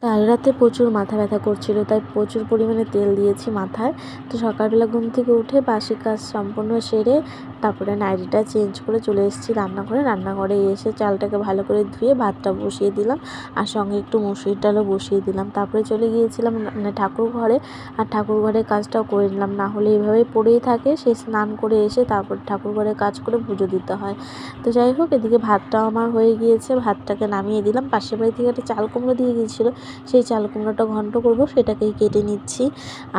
কাল রাতে প্রচুর মাথা ব্যথা করছিল, তাই প্রচুর পরিমাণে তেল দিয়েছি মাথায়। তো সকালবেলা ঘুম থেকে উঠে বাসি কাজ সম্পূর্ণ সেরে তারপরে নাইটিটা চেঞ্জ করে চলে এসেছি রান্নাঘরে। রান্নাঘরে এসে চালটাকে ভালো করে ধুয়ে ভাতটা বসিয়ে দিলাম, আর সঙ্গে একটু মসুরির ডালও বসিয়ে দিলাম। তারপরে চলে গিয়েছিলাম ঠাকুর ঘরে, আর ঠাকুর ঘরের কাজটাও করে নিলাম, না হলে এভাবেই পড়েই থাকে। সে স্নান করে এসে তারপর ঠাকুর ঘরে কাজ করে পুজো দিতে হয়। তো যাই হোক, এদিকে ভাতটাও আমার হয়ে গিয়েছে, ভাতটাকে নামিয়ে দিলাম। পাশের বাড়ি থেকে একটা চাল কুমড়ো দিয়ে গিয়েছিলো, সেই চাল কুমড়োটা ঘন্ট করব, সেটাকেই কেটে নিচ্ছি।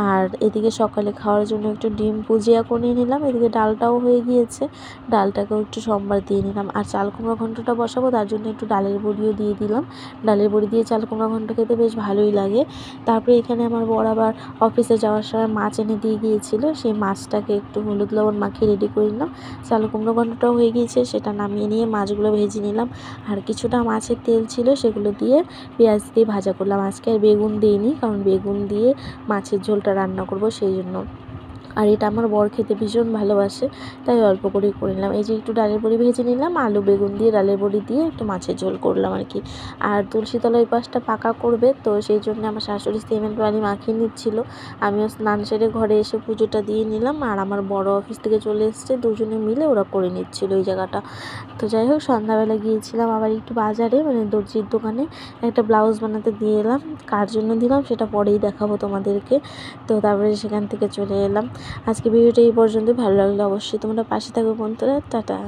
আর এদিকে সকালে খাওয়ার জন্য একটু ডিম ভুজিয়া করে নিলাম। এদিকে ডালটাও হয়ে গিয়েছে, ডালটাকেও একটু সম্বার দিয়ে নিলাম। আর চাল কুমড়ো ঘন্টটা বসাবো, তার জন্য একটু ডালের বড়িও দিয়ে দিলাম। ডালের বড়ি দিয়ে চাল কুমড়ো ঘন্ট খেতে বেশ ভালোই লাগে। তারপরে এখানে আমার বর আবার অফিসে যাওয়ার সময় মাছ এনে দিয়ে গিয়েছিল, সেই মাছটাকে একটু হলুদ লবণ মাখিয়ে রেডি করে নিলাম। চাল কুমড়ো ঘন্টটাও হয়ে গিয়েছে, সেটা নামিয়ে নিয়ে মাছগুলো ভেজে নিলাম। আর কিছুটা মাছের তেল ছিল, সেগুলো দিয়ে পেঁয়াজ দিয়ে ভাজা করলাম। আজকে আর বেগুন দিইনি, কারণ বেগুন দিয়ে মাছের ঝোলটা রান্না করব সেই জন্য। আর এটা আমার বর খেতে ভীষণ ভালোবাসে, তাই অল্প করেই করে নিলাম। এই যে একটু ডালের বড়ি ভেজে নিলাম, আলু বেগুন দিয়ে ডালের বড়ি দিয়ে একটু মাছের ঝোল করলাম আর কি। আর তুলসীতলা ওই পাশটা পাকা করবে, তো সেই জন্য আমার শাশুড়ি সিমেন্ট বালি মাখিয়ে নিচ্ছিল। আমিও স্নান সেরে ঘরে এসে পুজোটা দিয়ে নিলাম, আর আমার বড় অফিস থেকে চলে এসছে, দুজনে মিলে ওরা করে নিচ্ছিল ওই জায়গাটা। তো যাই হোক, সন্ধ্যাবেলা গিয়েছিলাম আবার একটু বাজারে, মানে দর্জির দোকানে একটা ব্লাউজ বানাতে দিয়ে এলাম। কার জন্য দিলাম সেটা পরেই দেখাবো তোমাদেরকে। তো তারপরে সেখান থেকে চলে এলাম। আজকে ভিডিওটা এই পর্যন্ত। ভালো লাগলে অবশ্যই তোমরা পাশে থাকো বন্ধুরা। টাটা।